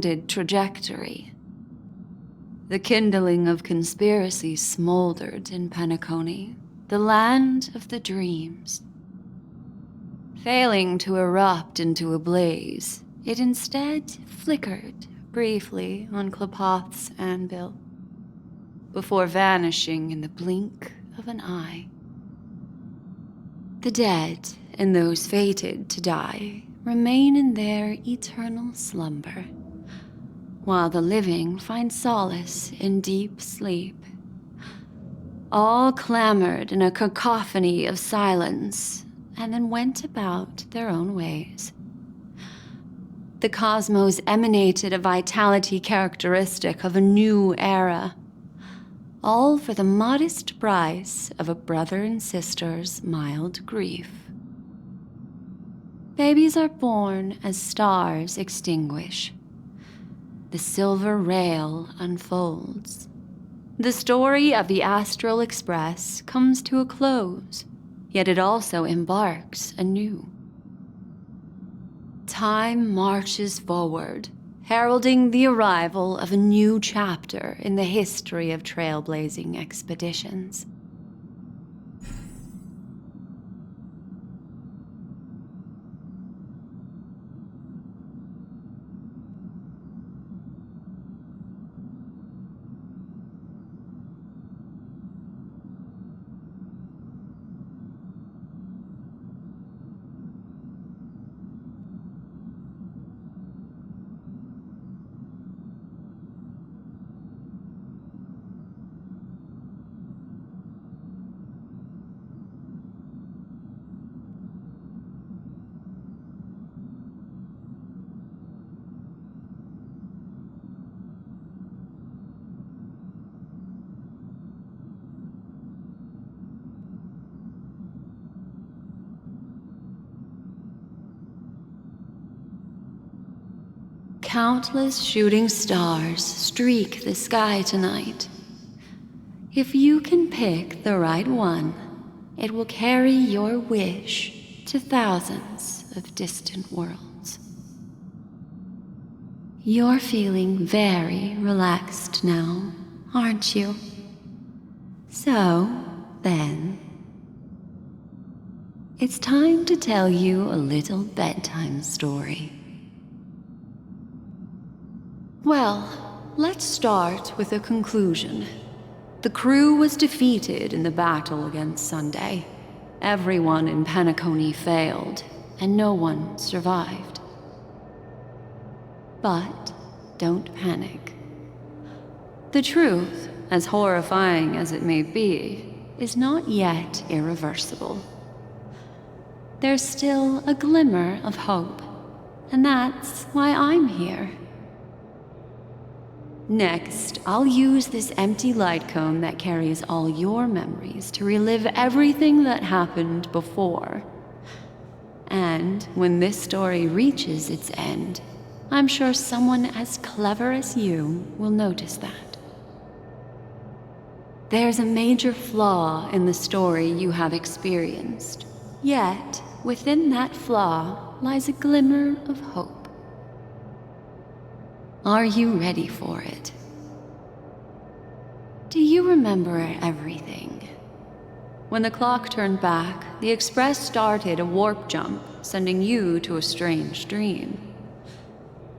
trajectory. The kindling of conspiracy smoldered in Penacony, the land of the dreams. Failing to erupt into a blaze, it instead flickered briefly on Klapoth's anvil, before vanishing in the blink of an eye. The dead and those fated to die remain in their eternal slumber, while the living find solace in deep sleep. All clamored in a cacophony of silence, and then went about their own ways. The cosmos emanated a vitality characteristic of a new era, all for the modest price of a brother and sister's mild grief. Babies are born as stars extinguish. The silver rail unfolds. The story of the Astral Express comes to a close, yet it also embarks anew. Time marches forward, heralding the arrival of a new chapter in the history of trailblazing expeditions. Countless shooting stars streak the sky tonight. If you can pick the right one, it will carry your wish to thousands of distant worlds. You're feeling very relaxed now, aren't you? So, then, it's time to tell you a little bedtime story. Well, let's start with a conclusion. The crew was defeated in the battle against Sunday. Everyone in Penacony failed, and no one survived. But don't panic. The truth, as horrifying as it may be, is not yet irreversible. There's still a glimmer of hope, and that's why I'm here. Next, I'll use this empty light cone that carries all your memories to relive everything that happened before. And when this story reaches its end, I'm sure someone as clever as you will notice that. There's a major flaw in the story you have experienced, yet within that flaw lies a glimmer of hope. Are you ready for it? Do you remember everything? When the clock turned back, the Express started a warp jump, sending you to a strange dream.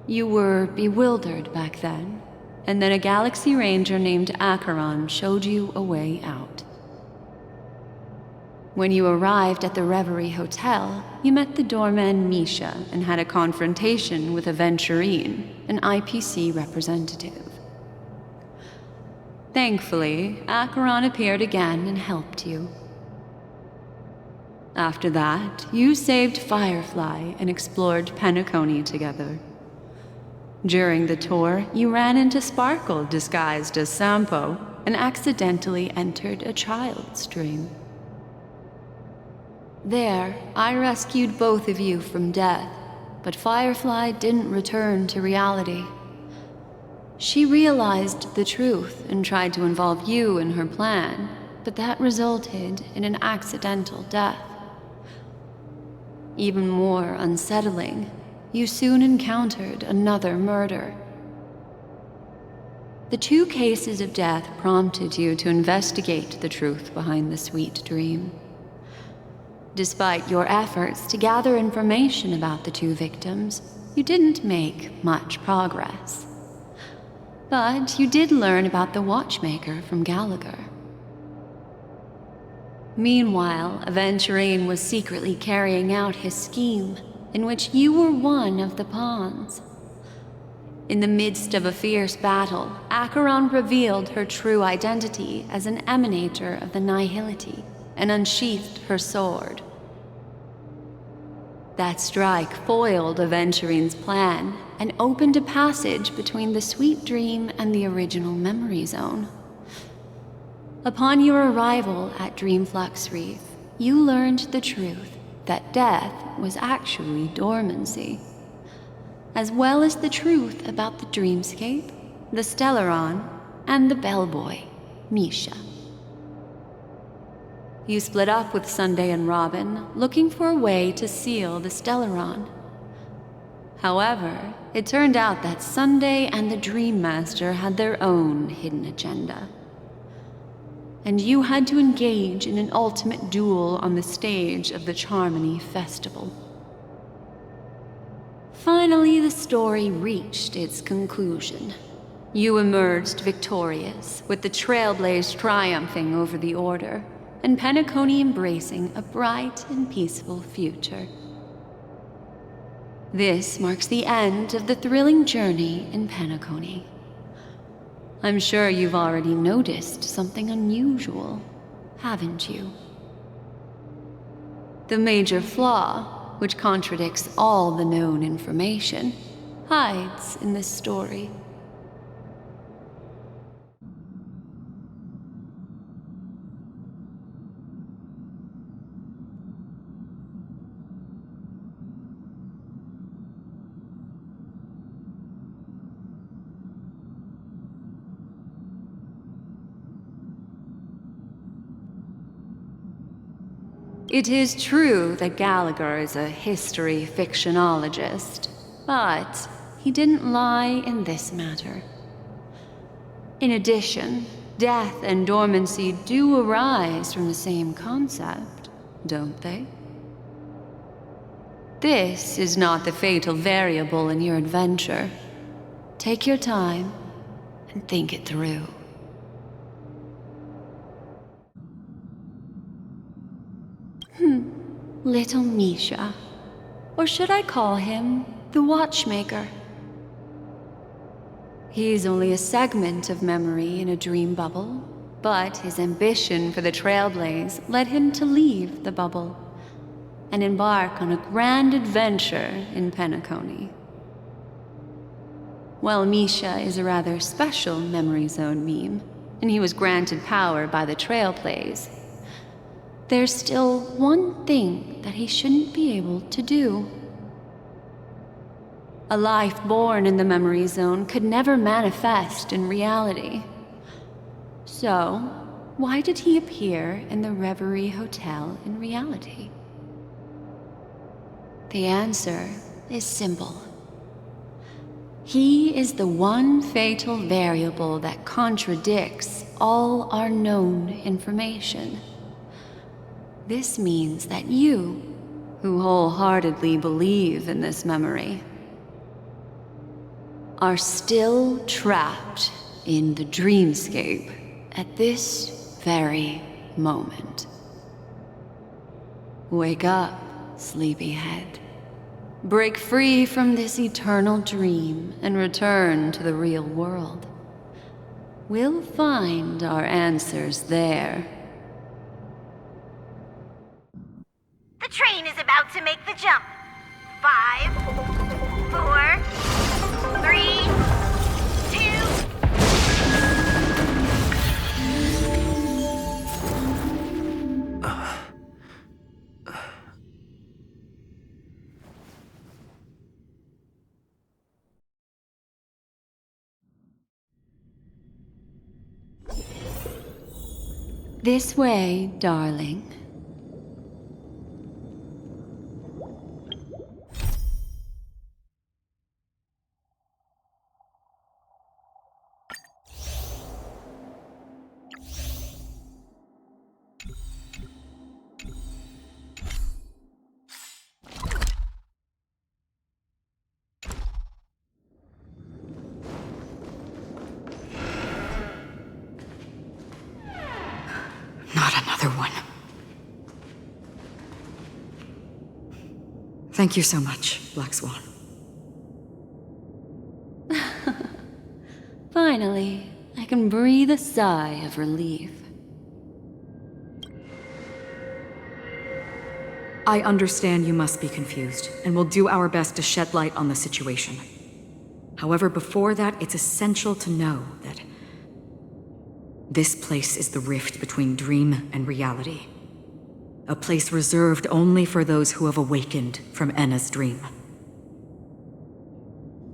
You were bewildered back then, and then a Galaxy Ranger named Acheron showed you a way out. When you arrived at the Reverie Hotel, you met the doorman Misha and had a confrontation with Aventurine, an IPC representative. Thankfully, Acheron appeared again and helped you. After that, you saved Firefly and explored Penacony together. During the tour, you ran into Sparkle disguised as Sampo and accidentally entered a child's dream. There, I rescued both of you from death, but Firefly didn't return to reality. She realized the truth and tried to involve you in her plan, but that resulted in an accidental death. Even more unsettling, you soon encountered another murder, The 2 cases of death prompted you to investigate the truth behind the sweet dream. Despite your efforts to gather information about the 2 victims, you didn't make much progress. But you did learn about the watchmaker from Gallagher. Meanwhile, Aventurine was secretly carrying out his scheme, in which you were one of the pawns. In the midst of a fierce battle, Acheron revealed her true identity as an emanator of the Nihility and unsheathed her sword. That strike foiled Aventurine's plan and opened a passage between the sweet dream and the original memory zone. Upon your arrival at Dreamflux Reef, you learned the truth that death was actually dormancy, as well as the truth about the dreamscape, the Stellaron, and the bellboy, Misha. You split up with Sunday and Robin, looking for a way to seal the Stellaron. However, it turned out that Sunday and the Dream Master had their own hidden agenda. And you had to engage in an ultimate duel on the stage of the Charmony Festival. Finally, the story reached its conclusion. You emerged victorious, with the Trailblaze triumphing over the Order, and Penacony embracing a bright and peaceful future. This marks the end of the thrilling journey in Penacony. I'm sure you've already noticed something unusual, haven't you? The major flaw, which contradicts all the known information, hides in this story. It is true that Gallagher is a history fictionologist, but he didn't lie in this matter. In addition, death and dormancy do arise from the same concept, don't they? This is not the fatal variable in your adventure. Take your time and think it through. Little Misha. Or should I call him the Watchmaker? He's only a segment of memory in a dream bubble, but his ambition for the Trailblaze led him to leave the bubble and embark on a grand adventure in Penacony. While Misha is a rather special memory zone meme, and he was granted power by the Trailblaze, there's still one thing that he shouldn't be able to do. A life born in the memory zone could never manifest in reality. So, why did he appear in the Reverie Hotel in reality? The answer is simple. He is the one fatal variable that contradicts all our known information. This means that you, who wholeheartedly believe in this memory, are still trapped in the dreamscape at this very moment. Wake up, sleepyhead. Break free from this eternal dream and return to the real world. We'll find our answers there. The train is about to make the jump. 5, 4, 3, 2. This way, darling. Not another one. Thank you so much, Black Swan. Finally, I can breathe a sigh of relief. I understand you must be confused, and will do our best to shed light on the situation. However, before that, it's essential to know that this place is the rift between dream and reality. A place reserved only for those who have awakened from Enna's dream.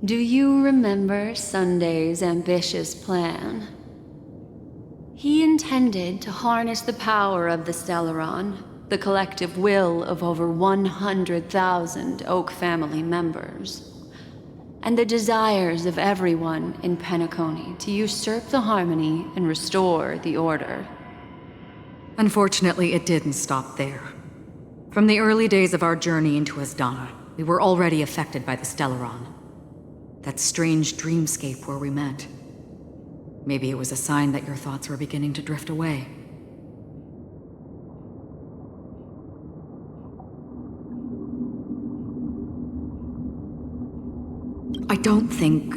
Do you remember Sunday's ambitious plan? He intended to harness the power of the Stellaron, the collective will of over 100,000 Oak family members, and the desires of everyone in Penacony to usurp the harmony and restore the order. Unfortunately, it didn't stop there. From the early days of our journey into Asdana, we were already affected by the Stellaron. That strange dreamscape where we met. Maybe it was a sign that your thoughts were beginning to drift away. I don't think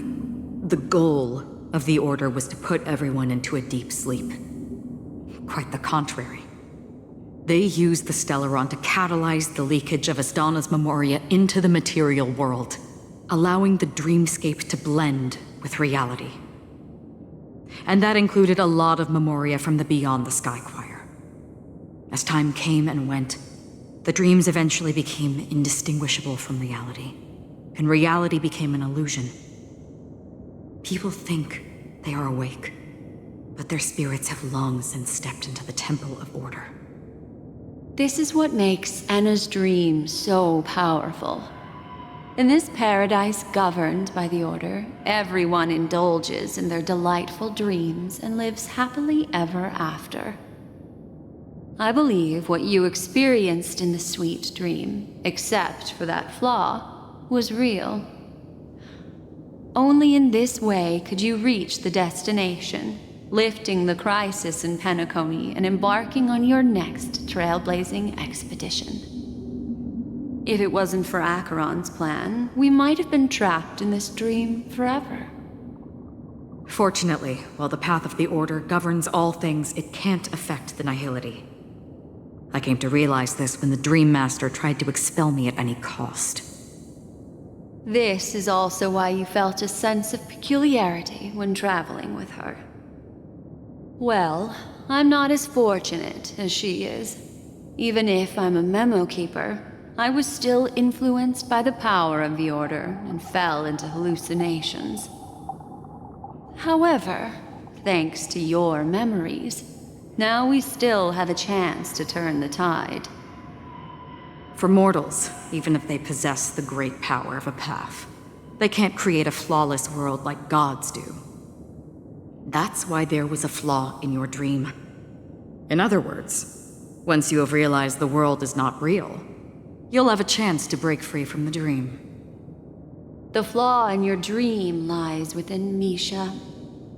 the goal of the Order was to put everyone into a deep sleep. Quite the contrary. They used the Stellaron to catalyze the leakage of Asdana's memoria into the material world, allowing the dreamscape to blend with reality. And that included a lot of memoria from the Beyond the Sky Choir. As time came and went, the dreams eventually became indistinguishable from reality, and reality became an illusion. People think they are awake, but their spirits have long since stepped into the Temple of Order. This is what makes Enna's dream so powerful. In this paradise governed by the Order, everyone indulges in their delightful dreams and lives happily ever after. I believe what you experienced in the sweet dream, except for that flaw, was real. Only in this way could you reach the destination, lifting the crisis in Penacony and embarking on your next trailblazing expedition. If it wasn't for Acheron's plan, we might have been trapped in this dream forever. Fortunately, while the path of the Order governs all things, it can't affect the Nihility. I came to realize this when the Dream Master tried to expel me at any cost. This is also why you felt a sense of peculiarity when traveling with her. Well, I'm not as fortunate as she is. Even if I'm a memo keeper, I was still influenced by the power of the Order and fell into hallucinations. However, thanks to your memories, now we still have a chance to turn the tide. For mortals, even if they possess the great power of a path, they can't create a flawless world like gods do. That's why there was a flaw in your dream. In other words, once you have realized the world is not real, you'll have a chance to break free from the dream. The flaw in your dream lies within Misha,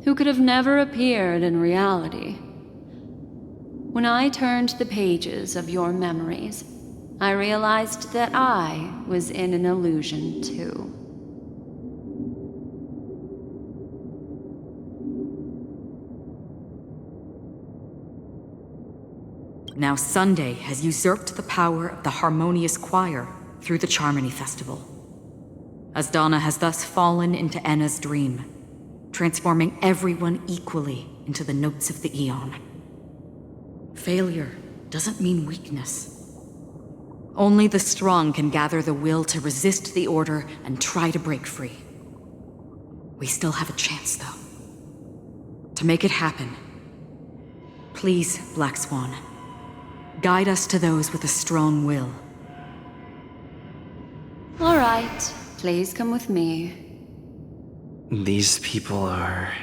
who could have never appeared in reality. When I turned the pages of your memories, I realized that I was in an illusion too. Now Sunday has usurped the power of the Harmonious Choir through the Charmony Festival. Asdana has thus fallen into Enna's dream, transforming everyone equally into the notes of the Aeon. Failure doesn't mean weakness. Only the strong can gather the will to resist the Order and try to break free. We still have a chance, though. To make it happen, please, Black Swan, guide us to those with a strong will. All right, please come with me. These people are...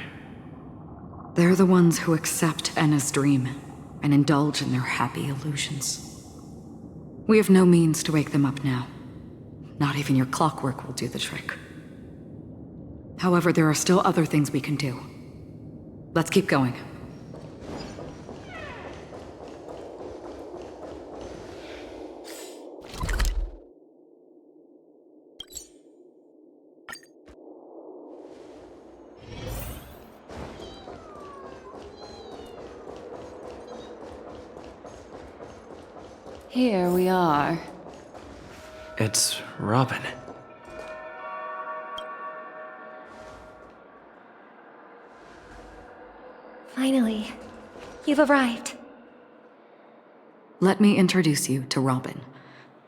They're the ones who accept Enna's dream and indulge in their happy illusions. We have no means to wake them up now. Not even your clockwork will do the trick. However, there are still other things we can do. Let's keep going. Here we are. It's Robin. Finally, you've arrived. Let me introduce you to Robin.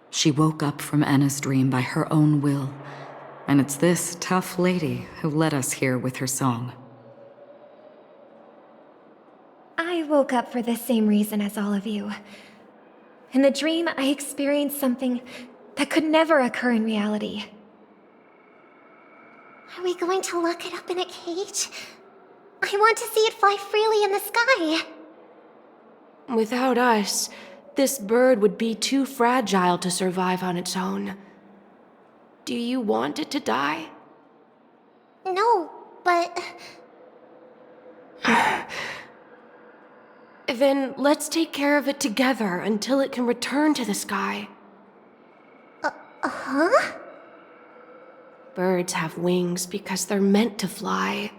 She woke up from Anna's dream by her own will, and it's this tough lady who led us here with her song. I woke up for the same reason as all of you. In the dream, I experienced something that could never occur in reality. Are we going to lock it up in a cage? I want to see it fly freely in the sky. Without us, this bird would be too fragile to survive on its own. Do you want it to die? No, but... Then let's take care of it together until it can return to the sky. Huh? Birds have wings because they're meant to fly.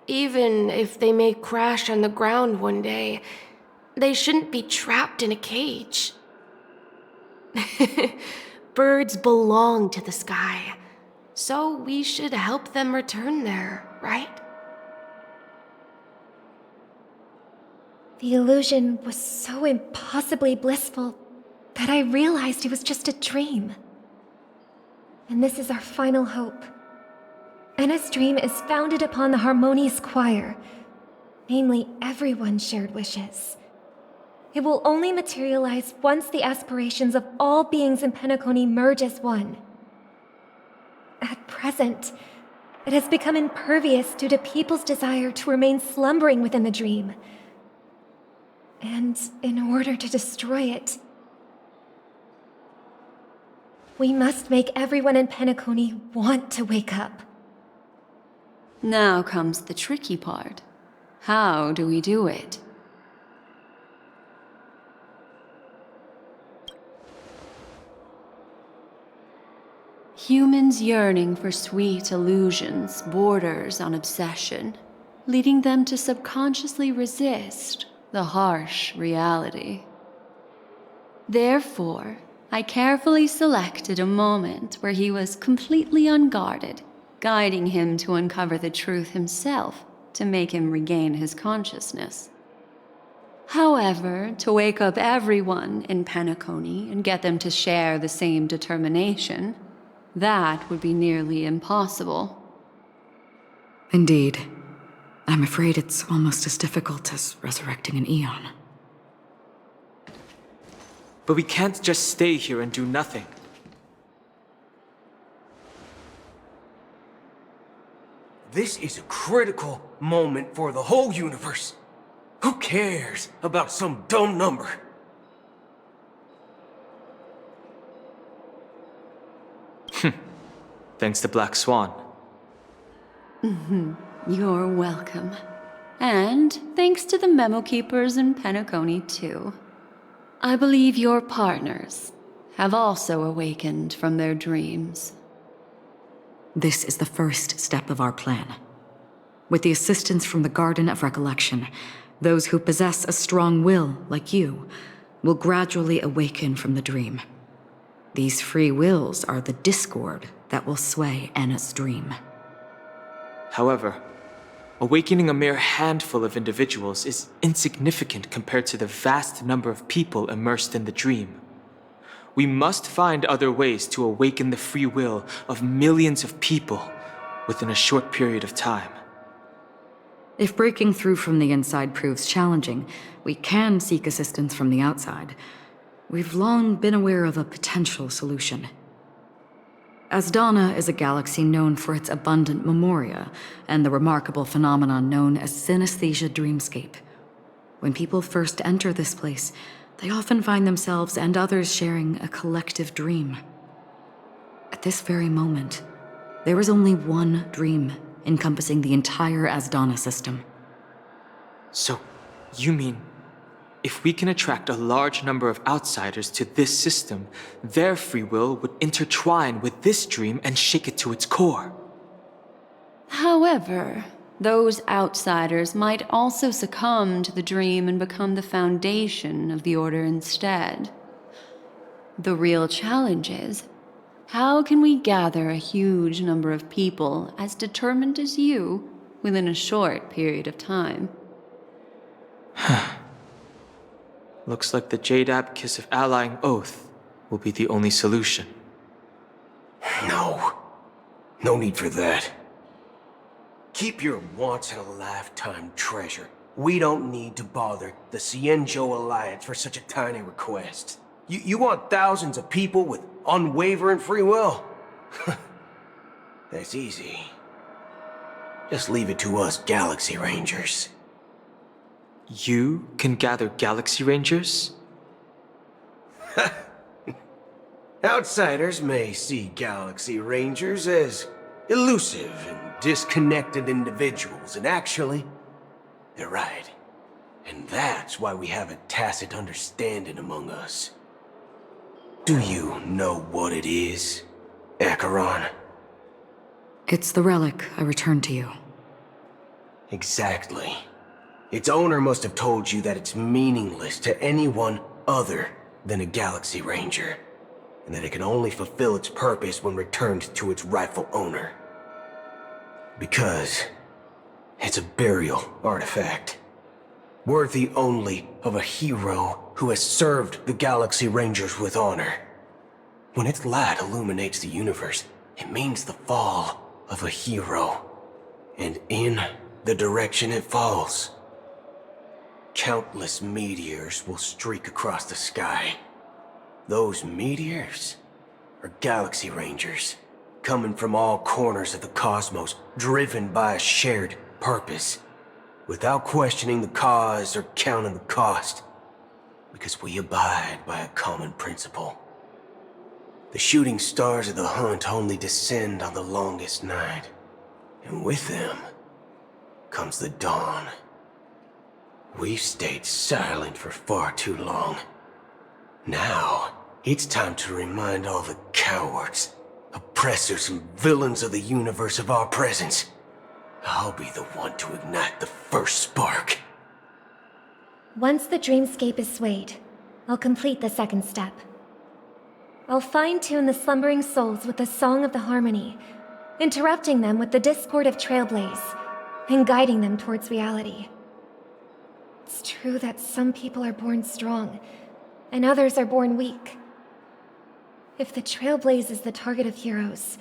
Even if they may crash on the ground one day, they shouldn't be trapped in a cage. Birds belong to the sky, so we should help them return there, right? The illusion was so impossibly blissful that I realized it was just a dream. And this is our final hope. Anna's dream is founded upon the harmonious choir, namely everyone's shared wishes. It will only materialize once the aspirations of all beings in Penacony merge as one. At present, it has become impervious due to people's desire to remain slumbering within the dream. And in order to destroy it, we must make everyone in Penacony want to wake up. Now comes the tricky part. How do we do it? Humans yearning for sweet illusions borders on obsession, leading them to subconsciously resist the harsh reality. Therefore, I carefully selected a moment where he was completely unguarded, guiding him to uncover the truth himself to make him regain his consciousness. However, to wake up everyone in Penacony and get them to share the same determination, that would be nearly impossible. Indeed. I'm afraid it's almost as difficult as resurrecting an Eon. But we can't just stay here and do nothing. This is a critical moment for the whole universe. Who cares about some dumb number? Thanks to Black Swan. You're welcome. And thanks to the memo keepers in Penacony, too. I believe your partners have also awakened from their dreams. This is the first step of our plan. With the assistance from the Garden of Recollection, those who possess a strong will, like you, will gradually awaken from the dream. These free wills are the discord that will sway Anna's dream. However, awakening a mere handful of individuals is insignificant compared to the vast number of people immersed in the dream. We must find other ways to awaken the free will of millions of people within a short period of time. If breaking through from the inside proves challenging, we can seek assistance from the outside. We've long been aware of a potential solution. Asdana is a galaxy known for its abundant memoria and the remarkable phenomenon known as synesthesia dreamscape. When people first enter this place, they often find themselves and others sharing a collective dream. At this very moment, there is only one dream encompassing the entire Asdana system. So, you mean, if we can attract a large number of outsiders to this system, their free will would intertwine with this dream and shake it to its core? However, those outsiders might also succumb to the dream and become the foundation of the Order instead. The real challenge is, how can we gather a huge number of people as determined as you within a short period of time? Looks like the Jade Abacus of Allying Oath will be the only solution. No. No need for that. Keep your once-in-a-lifetime treasure. We don't need to bother the Cienjo Alliance for such a tiny request. You want thousands of people with unwavering free will? That's easy. Just leave it to us Galaxy Rangers. You can gather Galaxy Rangers? Outsiders may see Galaxy Rangers as elusive and disconnected individuals, and actually, they're right. And that's why we have a tacit understanding among us. Do you know what it is, Acheron? It's the relic I returned to you. Exactly. Its owner must have told you that it's meaningless to anyone other than a Galaxy Ranger, and that it can only fulfill its purpose when returned to its rightful owner. Because it's a burial artifact, worthy only of a hero who has served the Galaxy Rangers with honor. When its light illuminates the universe, it means the fall of a hero, and in the direction it falls, countless meteors will streak across the sky. Those meteors are Galaxy Rangers, coming from all corners of the cosmos, driven by a shared purpose, without questioning the cause or counting the cost, because we abide by a common principle. The shooting stars of the hunt only descend on the longest night, and with them comes the dawn. We've stayed silent for far too long. Now, it's time to remind all the cowards, oppressors, and villains of the universe of our presence. I'll be the one to ignite the first spark. Once the dreamscape is swayed, I'll complete the second step. I'll fine-tune the slumbering souls with the Song of the Harmony, interrupting them with the discord of Trailblaze, and guiding them towards reality. It's true that some people are born strong, and others are born weak. If the Trailblaze is the target of heroes,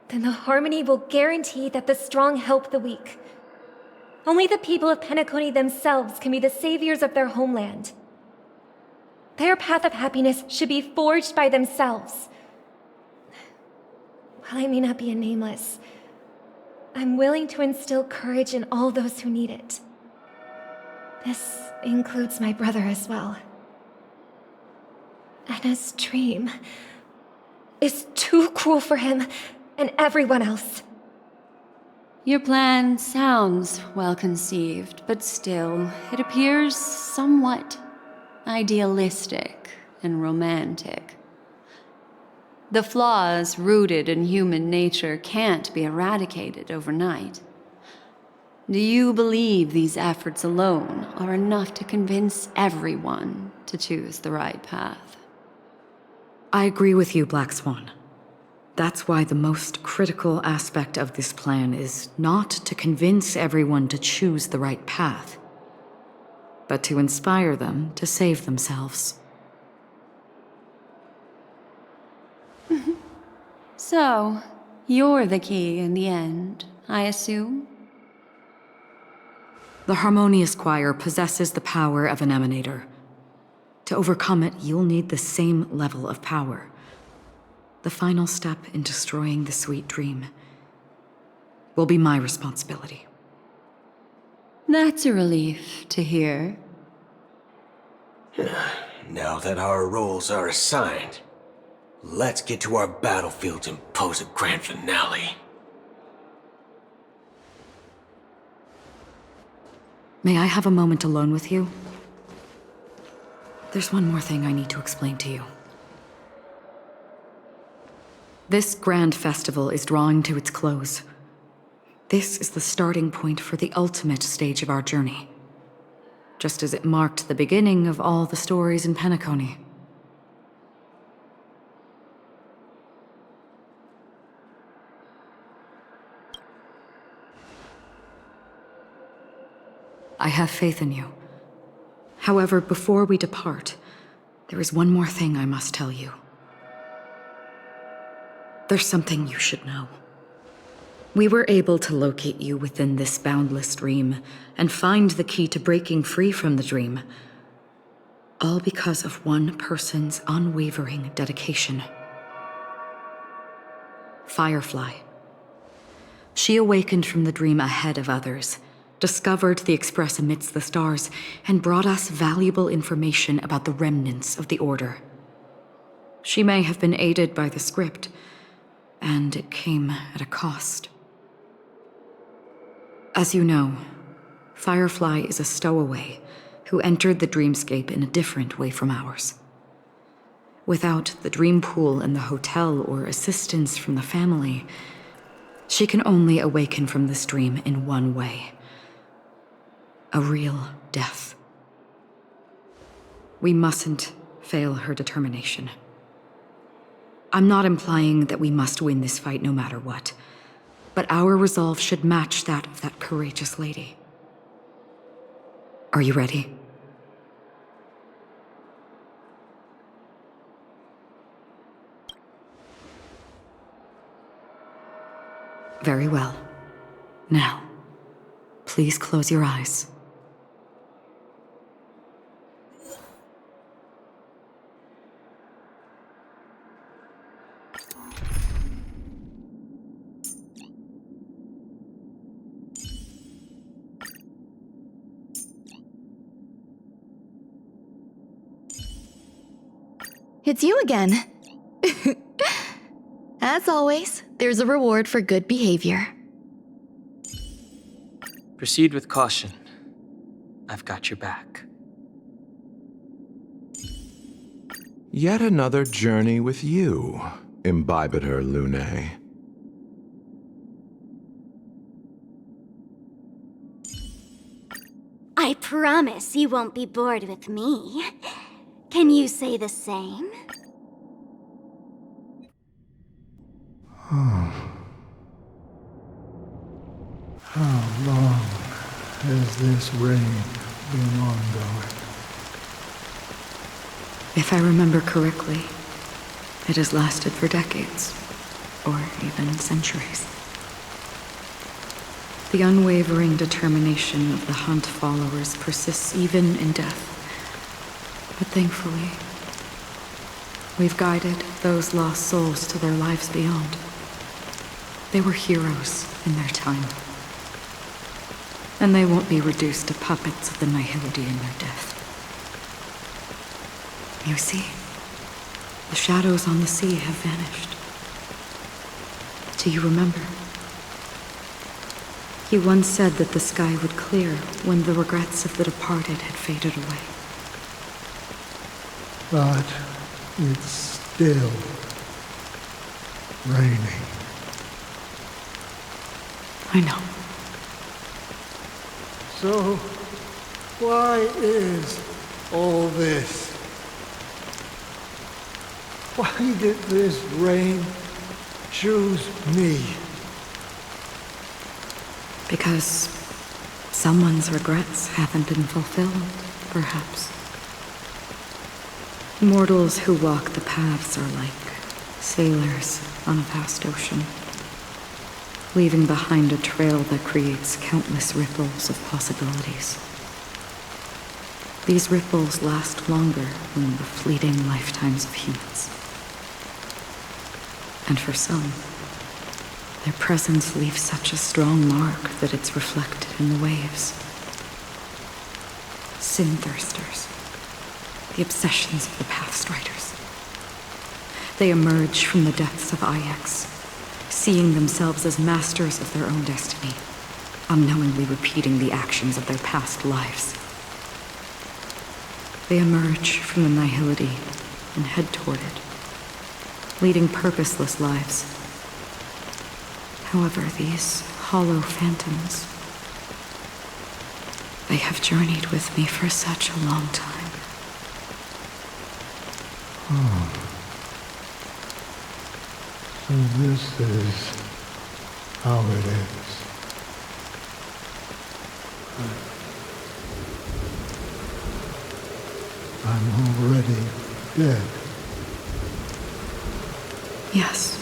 then the Harmony will guarantee that the strong help the weak. Only the people of Penacony themselves can be the saviors of their homeland. Their path of happiness should be forged by themselves. While I may not be a nameless, I'm willing to instill courage in all those who need it. This includes my brother as well. Anna's dream is too cruel for him and everyone else. Your plan sounds well conceived, but still, it appears somewhat idealistic and romantic. The flaws rooted in human nature can't be eradicated overnight. Do you believe these efforts alone are enough to convince everyone to choose the right path? I agree with you, Black Swan. That's why the most critical aspect of this plan is not to convince everyone to choose the right path, but to inspire them to save themselves. So, you're the key in the end, I assume? The Harmonious Choir possesses the power of an emanator. To overcome it, you'll need the same level of power. The final step in destroying the sweet dream will be my responsibility. That's a relief to hear. Now that our roles are assigned, let's get to our battlefields and pose a grand finale. May I have a moment alone with you? There's one more thing I need to explain to you. This grand festival is drawing to its close. This is the starting point for the ultimate stage of our journey, just as it marked the beginning of all the stories in Penacony. I have faith in you. However, before we depart, there is one more thing I must tell you. There's something you should know. We were able to locate you within this boundless dream and find the key to breaking free from the dream. All because of one person's unwavering dedication. Firefly. She awakened from the dream ahead of others, discovered the Express amidst the stars, and brought us valuable information about the remnants of the Order. She may have been aided by the script, and it came at a cost. As you know, Firefly is a stowaway who entered the dreamscape in a different way from ours. Without the dream pool in the hotel or assistance from the family, she can only awaken from this dream in one way. A real death. We mustn't fail her determination. I'm not implying that we must win this fight no matter what, but our resolve should match that of that courageous lady. Are you ready? Very well. Now, please close your eyes. It's you again. As always, there's a reward for good behavior. Proceed with caution. I've got your back. Yet another journey with you, Imbibitor Lune. I promise you won't be bored with me. Can you say the same? How long has this reign been ongoing? If I remember correctly, it has lasted for decades, or even centuries. The unwavering determination of the Hunt followers persists even in death. But thankfully, we've guided those lost souls to their lives beyond. They were heroes in their time. And they won't be reduced to puppets of the Nihility in their death. You see, the shadows on the sea have vanished. Do you remember? He once said that the sky would clear when the regrets of the departed had faded away. But it's still raining. I know. So, why is all this? Why did this rain choose me? Because someone's regrets haven't been fulfilled, perhaps. Mortals who walk the paths are like sailors on a vast ocean, leaving behind a trail that creates countless ripples of possibilities. These ripples last longer than the fleeting lifetimes of humans. And for some, their presence leaves such a strong mark that it's reflected in the waves. Sin-thirsters, the obsessions of the Pathstriders. They emerge from the depths of Ix, seeing themselves as masters of their own destiny, unknowingly repeating the actions of their past lives. They emerge from the Nihility and head toward it, leading purposeless lives. However, these hollow phantoms, they have journeyed with me for such a long time. So this is how it is. I'm already dead. Yes.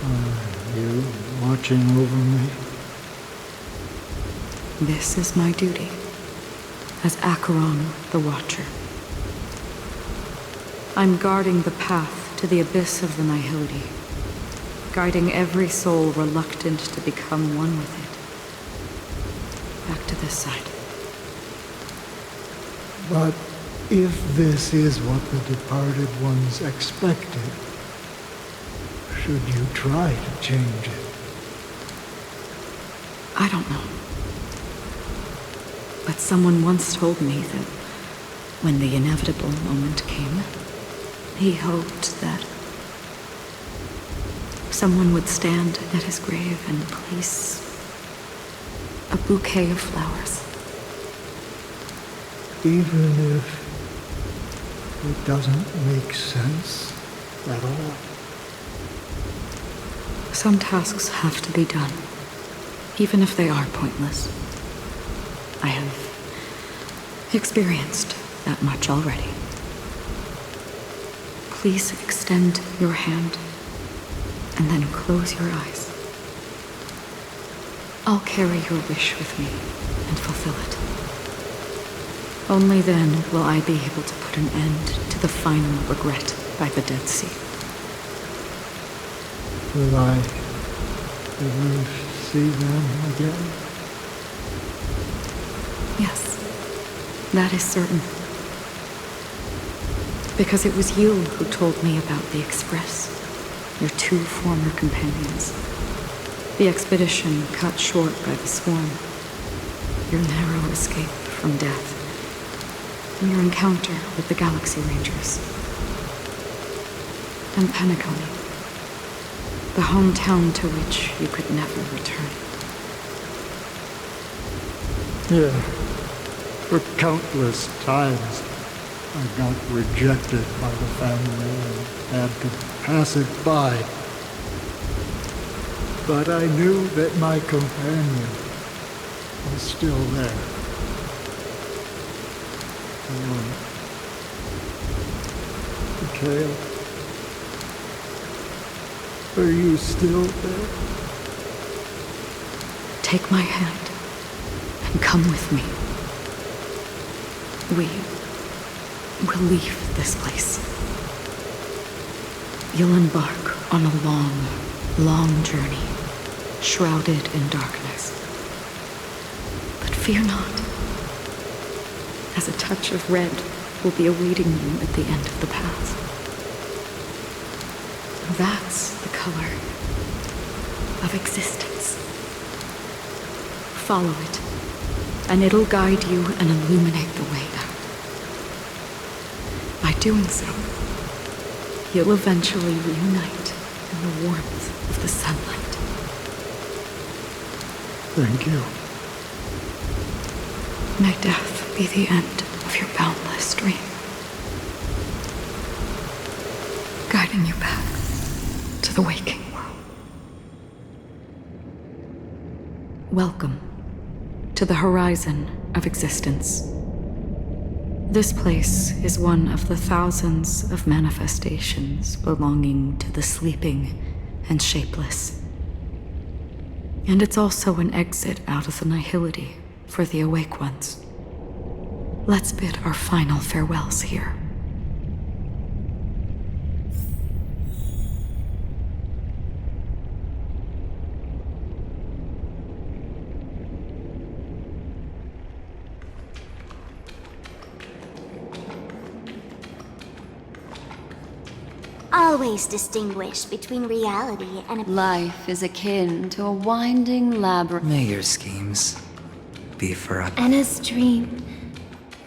Are you watching over me? This is my duty as Acheron the Watcher. I'm guarding the path to the abyss of the Nihility, guiding every soul reluctant to become one with it. Back to this side. But if this is what the departed ones expected, should you try to change it? I don't know. But someone once told me that when the inevitable moment came, he hoped that someone would stand at his grave and place a bouquet of flowers. Even if it doesn't make sense at all? Some tasks have to be done, even if they are pointless. I have experienced that much already. Please extend your hand and then close your eyes. I'll carry your wish with me and fulfill it. Only then will I be able to put an end to the final regret by the Dead Sea. Will I ever see them again? Yes, that is certain. Because it was you who told me about the Express, your two former companions. The expedition cut short by the swarm, your narrow escape from death, and your encounter with the Galaxy Rangers. And Penacony, the hometown to which you could never return. Yeah. For countless times, I got rejected by the family and had to pass it by. But I knew that my companion was still there. Mikhail, are you still there? Take my hand and come with me. We will leave this place. You'll embark on a long, long journey, shrouded in darkness. But fear not, as a touch of red will be awaiting you at the end of the path. That's the color of existence. Follow it, and it'll guide you and illuminate the way out. By doing so, you'll eventually reunite in the warmth of the sunlight. Thank you. May death be the end of your boundless dream, guiding you back to the waking world. Welcome to the horizon of existence. This place is one of the thousands of manifestations belonging to the sleeping and shapeless. And it's also an exit out of the nihility for the awake ones. Let's bid our final farewells here. Always distinguish between reality and Life is akin to a winding labyrinth. May your schemes be forever. Anna's dream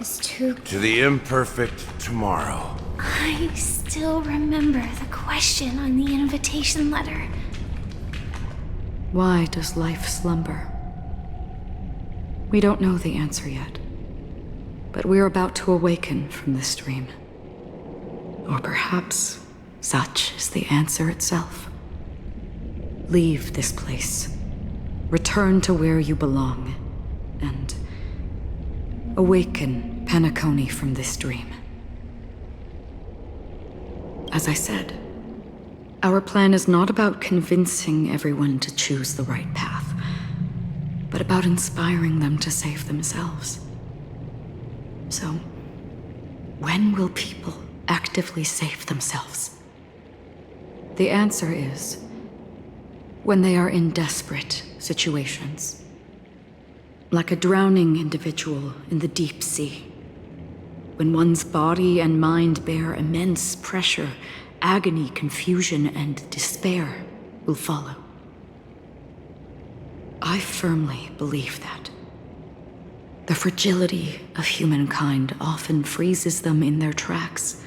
is too... To the imperfect tomorrow. I still remember the question on the invitation letter. Why does life slumber? We don't know the answer yet, but we're about to awaken from this dream. Or perhaps such is the answer itself. Leave this place. Return to where you belong. And awaken Penacony from this dream. As I said, our plan is not about convincing everyone to choose the right path, but about inspiring them to save themselves. So, when will people actively save themselves? The answer is when they are in desperate situations. Like a drowning individual in the deep sea. When one's body and mind bear immense pressure, agony, confusion, and despair will follow. I firmly believe that. The fragility of humankind often freezes them in their tracks.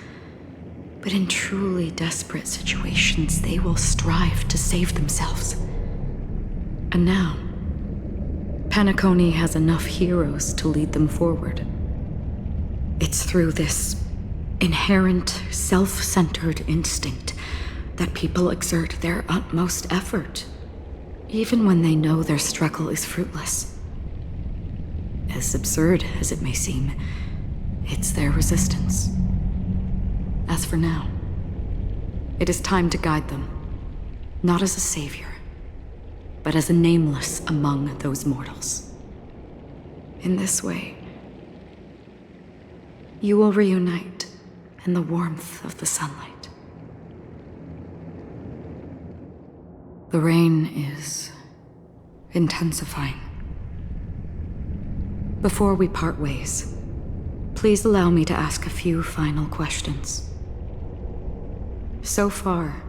But in truly desperate situations, they will strive to save themselves. And now, Penacony has enough heroes to lead them forward. It's through this inherent, self-centered instinct that people exert their utmost effort, even when they know their struggle is fruitless. As absurd as it may seem, it's their resistance. As for now, it is time to guide them, not as a savior, but as a nameless among those mortals. In this way, you will reunite in the warmth of the sunlight. The rain is intensifying. Before we part ways, please allow me to ask a few final questions. So far,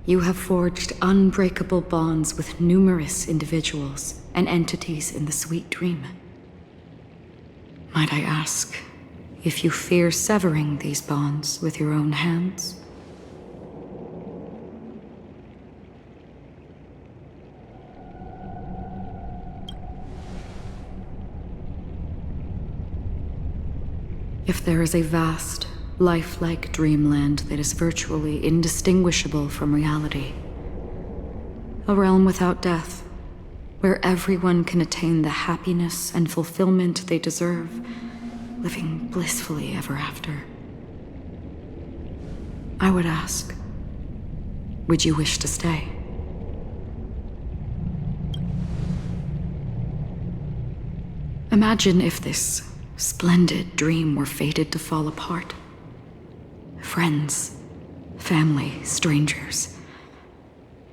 you have forged unbreakable bonds with numerous individuals and entities in the sweet dream. Might I ask if you fear severing these bonds with your own hands? If there is a vast, lifelike dreamland that is virtually indistinguishable from reality, a realm without death, where everyone can attain the happiness and fulfillment they deserve, living blissfully ever after, I would ask, would you wish to stay? Imagine if this splendid dream were fated to fall apart. Friends, family, strangers,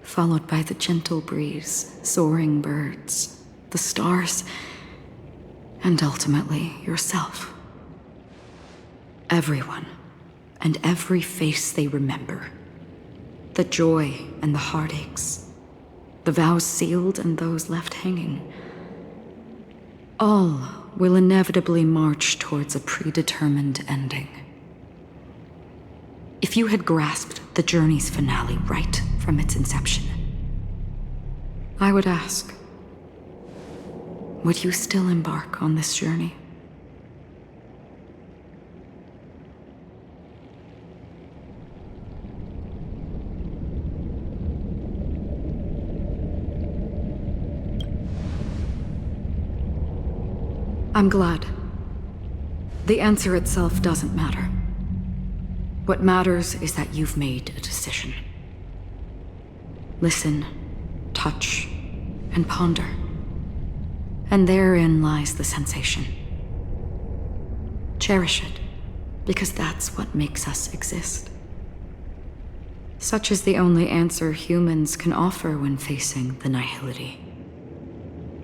followed by the gentle breeze, soaring birds, the stars, and ultimately yourself. Everyone, and every face they remember. The joy and the heartaches, the vows sealed and those left hanging. All will inevitably march towards a predetermined ending. If you had grasped the journey's finale right from its inception, I would ask, would you still embark on this journey? I'm glad. The answer itself doesn't matter. What matters is that you've made a decision. Listen, touch, and ponder. And therein lies the sensation. Cherish it, because that's what makes us exist. Such is the only answer humans can offer when facing the nihility.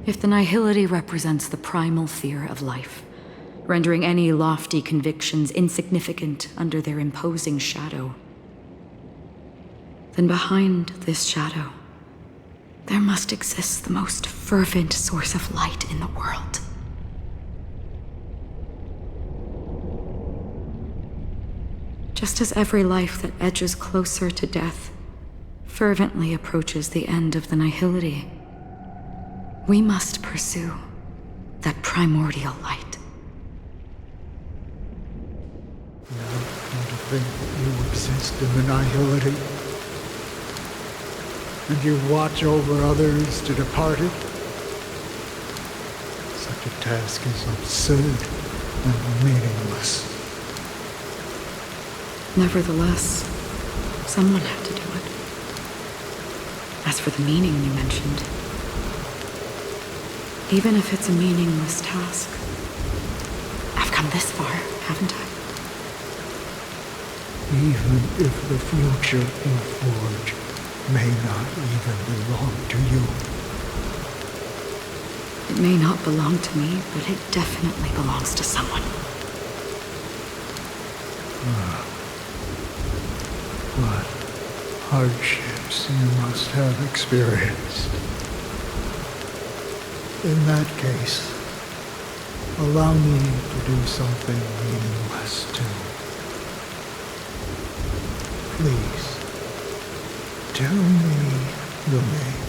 If the nihility represents the primal fear of life, rendering any lofty convictions insignificant under their imposing shadow, then behind this shadow, there must exist the most fervent source of light in the world. Just as every life that edges closer to death fervently approaches the end of the nihility, we must pursue that primordial light. And to think that you exist in the nihility, and you watch over others to depart it. Such a task is absurd. and meaningless. Nevertheless, someone had to do it. As for the meaning you mentioned, even if it's a meaningless task, I've come this far, haven't I? Even if the future you forge may not even belong to you. It may not belong to me, but it definitely belongs to someone. What hardships you must have experienced. In that case, allow me to do something meaningless too. Please, tell me your name.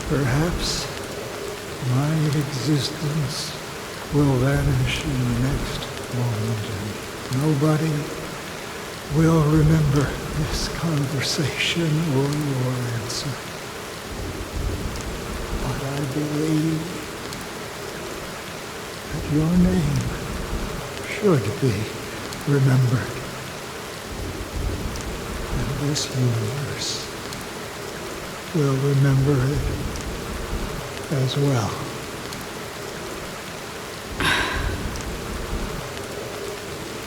Perhaps my existence will vanish in the next moment and nobody will remember this conversation or your answer. But I believe that your name should be remembered. And this universe will remember it as well.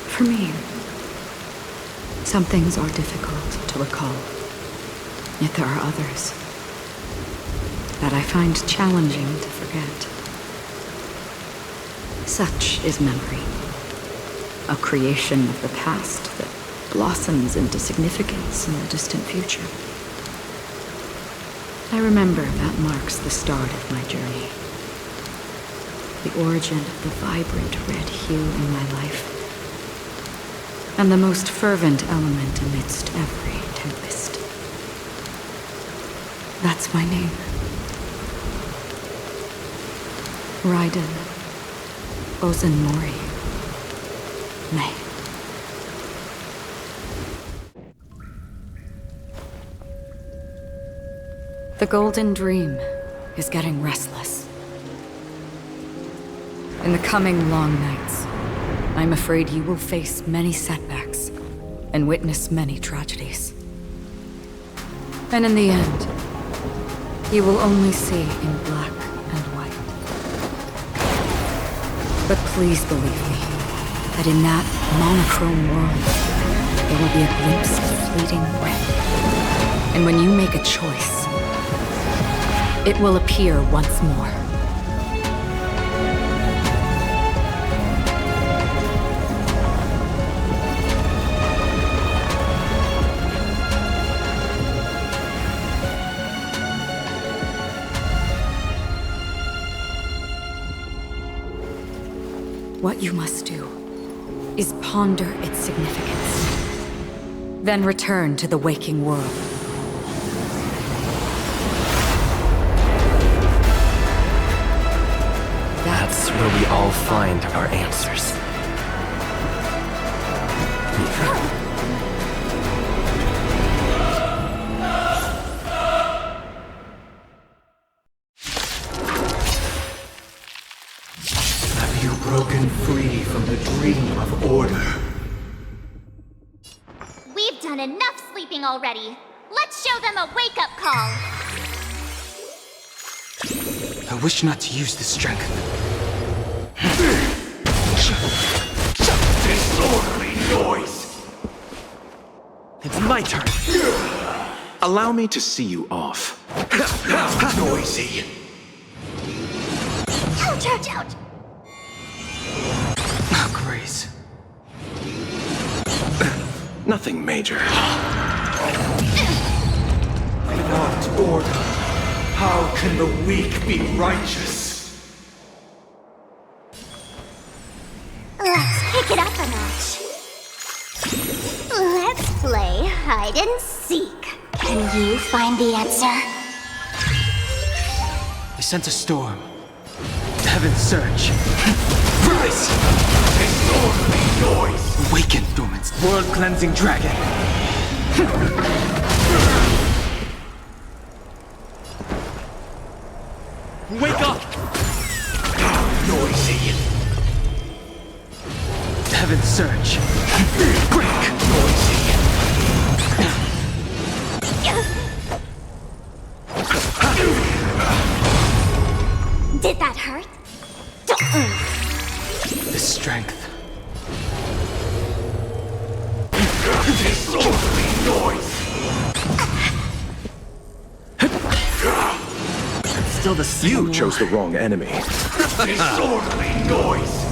For me, some things are difficult to recall. Yet there are others that I find challenging to forget. Such is memory, a creation of the past that blossoms into significance in the distant future. I remember that marks the start of my journey, the origin of the vibrant red hue in my life, and the most fervent element amidst every tempest. That's my name. Raiden Ozenmori May. The Golden Dream is getting restless. In the coming long nights, I'm afraid you will face many setbacks and witness many tragedies. And in the end, you will only see in black and white. But please believe me, that in that monochrome world, there will be a glimpse of fleeting red. And when you make a choice, it will appear once more. What you must do is ponder its significance, then return to the waking world. That's where we all find our answers. Have you broken free from the dream of order? We've done enough sleeping already. Let's show them a wake-up call. I wish not to use this strength. Disorderly noise! It's my turn. Allow me to see you off. Noisy! Ouch, ouch, ouch! Grace. Nothing major. Without order, how can the weak be righteous? Let's pick it up a notch. Let's play hide and seek. Can you find the answer? I sense a storm. Heaven's surge. Rise! Disorderly noise! Awaken, dormant, world-cleansing dragon. Disorderly noise! Still the same. You chose the wrong enemy. Disorderly noise!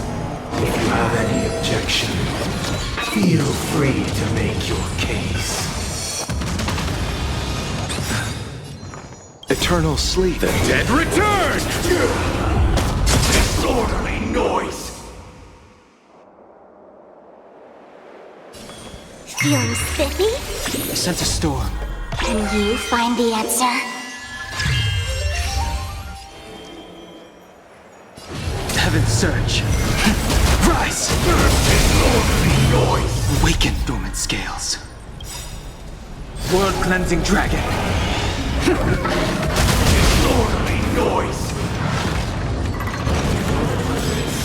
If you have any objection, feel free to make your case. Eternal sleep. The dead return! Disorderly noise! Feeling spiffy? I sense a storm. Can you find the answer? Heaven's surge. Rise! Disorderly noise! Awaken dormant scales. World-cleansing dragon. Disorderly noise!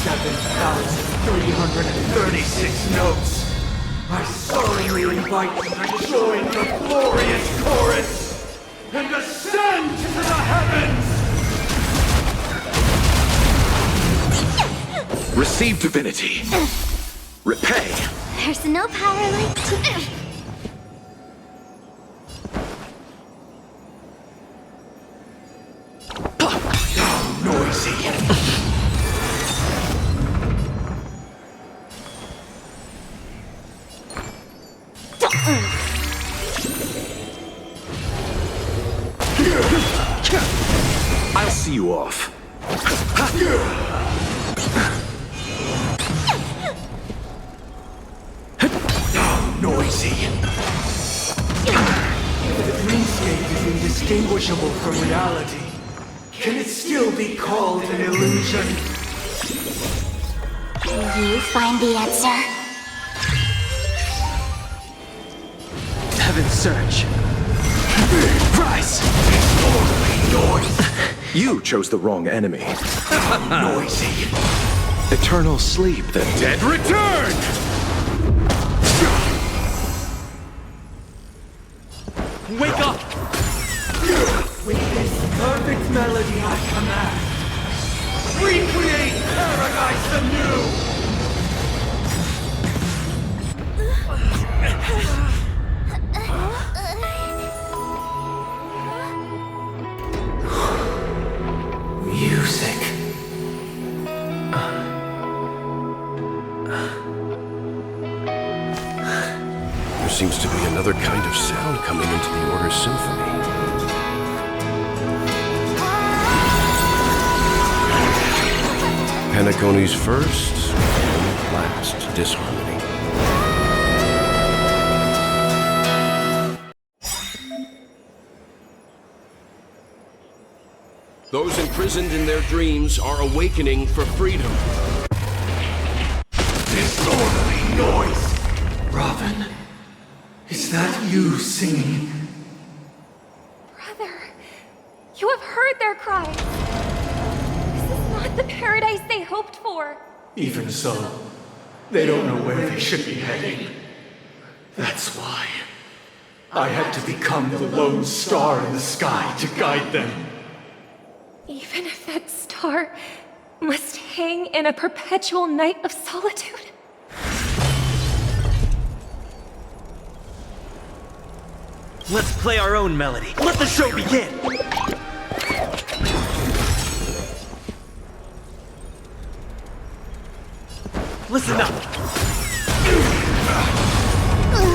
7,336 notes! I solemnly invite you to join the glorious chorus and ascend to the heavens! Receive divinity. Repay. There's no power like to... Noisy! I'll see you off. Noisy! The dreamscape is indistinguishable from reality. Can it still be called an illusion? Can you find the answer? Heaven's surge. Rise! Disorderly noise! You chose the wrong enemy. Noisy! Eternal sleep. The Dead return! Wake up! With this perfect melody I command, recreate paradise anew! Music. There seems to be another kind of sound coming into the Order's symphony. Penacony's first and last disharmony. Those imprisoned in their dreams are awakening for freedom. Disorderly noise! Robin, is that you singing? Brother, you have heard their cries. This is not the paradise they hoped for. Even so, they don't know where they should be heading. That's why I had to become the lone star in the sky to guide them. Even if that star must hang in a perpetual night of solitude? Let's play our own melody. Let the show begin! Listen up!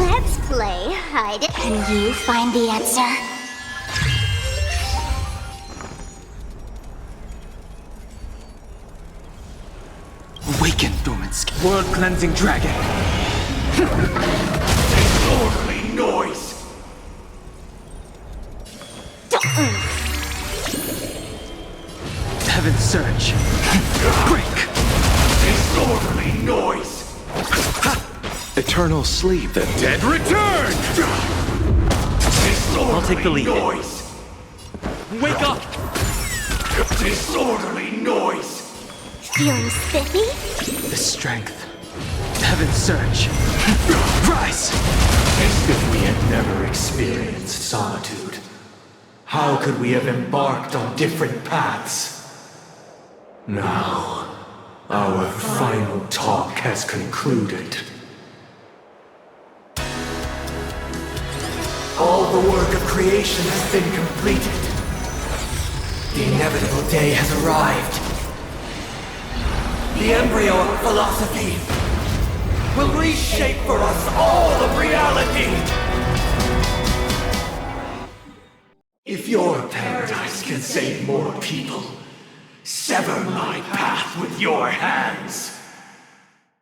Let's play hide. Can you find the answer? Awaken dormant scales. World-cleansing dragon. Disorderly noise! Heaven's surge. Break! Disorderly noise! Eternal sleep. The Dead return! Disorderly I'll take the lead. Noise! Wake up! Disorderly noise! Feeling spiffy? The strength. Heaven's surge. Rise! As if we had never experienced solitude. How could we have embarked on different paths? Now, our final talk has concluded. All the work of creation has been completed. The inevitable day has arrived. The embryo of philosophy will reshape for us all of reality. If your paradise can save more people, sever my path with your hands.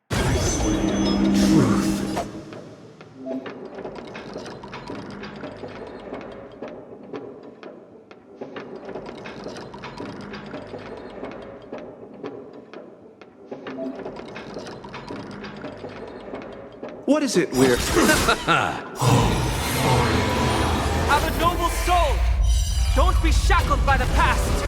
Truth. What is it we're... Have a noble soul! Don't be shackled by the past!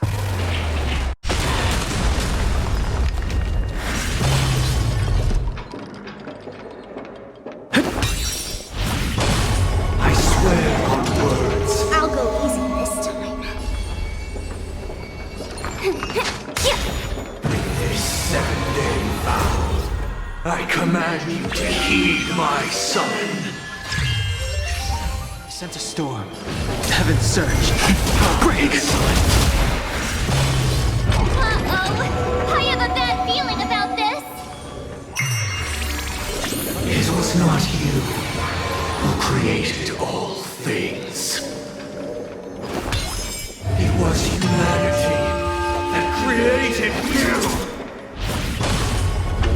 I swear on words. I'll go easy this time. With this 7-day vow, I command you to heed my summon. Sense a storm. Heaven surge. Break! Uh-oh! I have a bad feeling about this! It was not you who created all things. It was humanity that created you!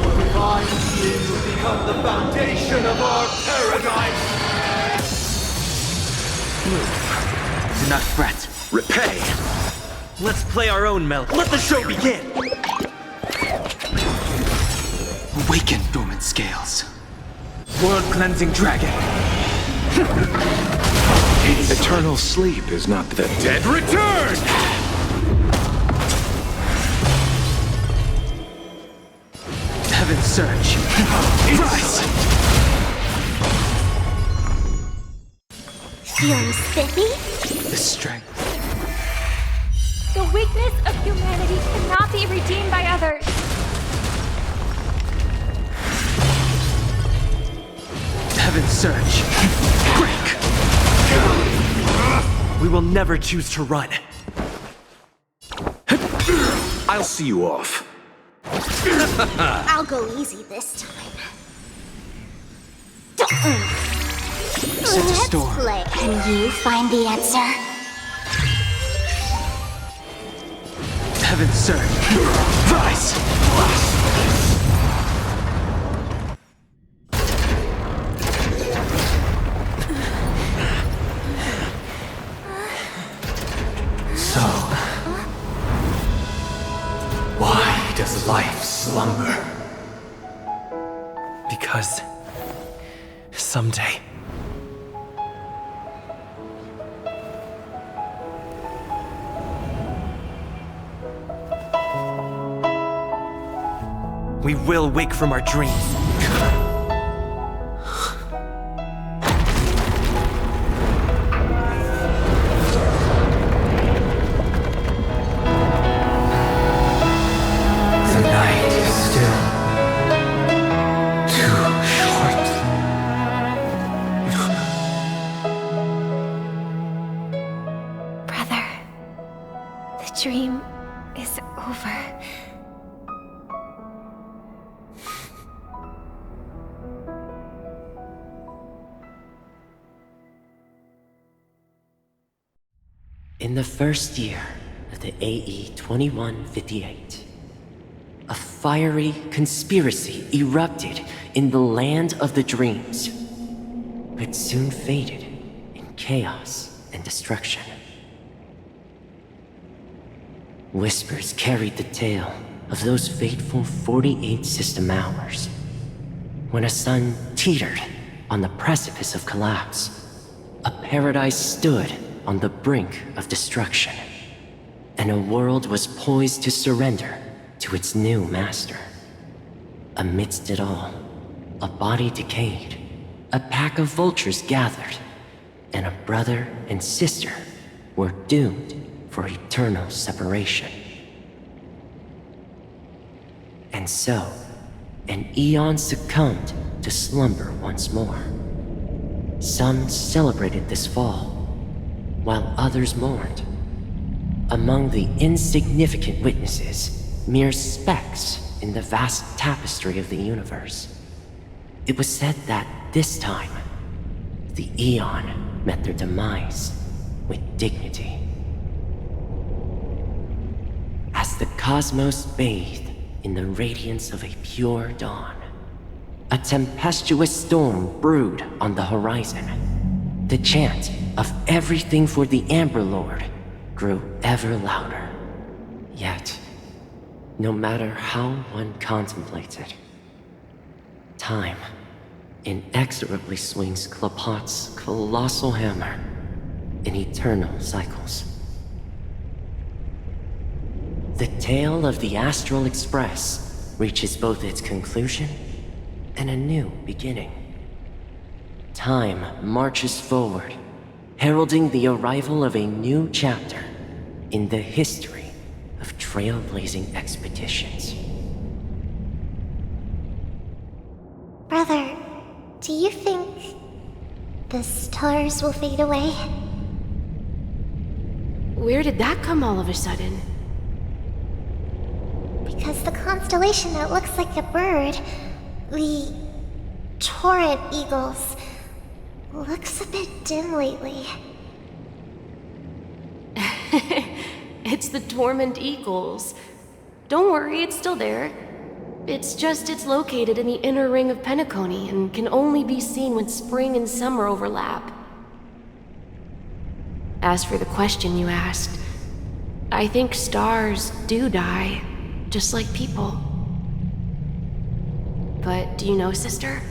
Your divine being will become the foundation of our paradise! Do not fret. Repay! Let's play our own melody. Let the show begin! Awaken, dormant scales. World-cleansing dragon. Eternal sleep is not the dead return! Heaven surge. Rise! Feeling spiffy? The strength. The weakness of humanity cannot be redeemed by others. Heaven surge. Break! We will never choose to run. I'll see you off. I'll go easy this time. Sense a storm. Play. Can you find the answer? Heaven surge. Rise! So, why does life slumber? Because someday we will wake from our dreams. The night is still too short. Brother, the dream is over. In the first year of the AE 2158, a fiery conspiracy erupted in the land of the dreams, but soon faded in chaos and destruction. Whispers carried the tale of those fateful 48 system hours, when a sun teetered on the precipice of collapse. A paradise stood on the brink of destruction, and a world was poised to surrender to its new master. Amidst it all, a body decayed, a pack of vultures gathered, and a brother and sister were doomed for eternal separation. And so, an eon succumbed to slumber once more, Some celebrated this fall, while others mourned. Among the insignificant witnesses, mere specks in the vast tapestry of the universe, it was said that this time, the Eon met their demise with dignity. As the cosmos bathed in the radiance of a pure dawn, a tempestuous storm brewed on the horizon. The chant of everything for the Amber Lord grew ever louder. Yet, no matter how one contemplates it, time inexorably swings Klapot's colossal hammer in eternal cycles. The tale of the Astral Express reaches both its conclusion and a new beginning. Time marches forward, heralding the arrival of a new chapter in the history of trailblazing expeditions. Brother, do you think the stars will fade away? Where did that come all of a sudden? Because the constellation that looks like a bird, the Torrent Eagles, looks a bit dim lately. It's the Torment Eagles. Don't worry, it's still there. It's located in the inner ring of Penacony and can only be seen when spring and summer overlap. As for the question you asked, I think stars do die, just like people. But do you know, sister?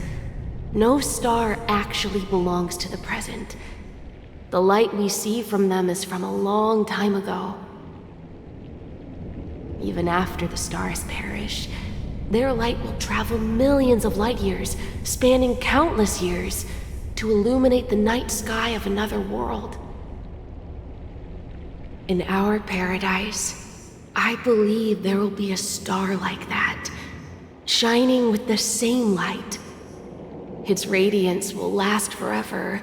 No star actually belongs to the present. The light we see from them is from a long time ago. Even after the stars perish, their light will travel millions of light years, spanning countless years, to illuminate the night sky of another world. In our paradise, I believe there will be a star like that, shining with the same light. Its radiance will last forever,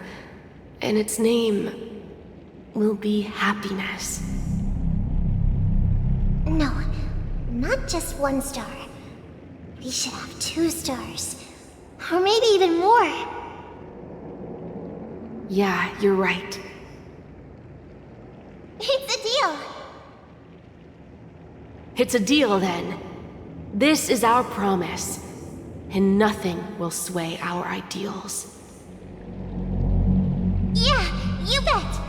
and its name will be happiness. No, not just one star. We should have 2 stars. Or maybe even more. Yeah, you're right. It's a deal. It's a deal then. This is our promise, and nothing will sway our ideals. Yeah, you bet.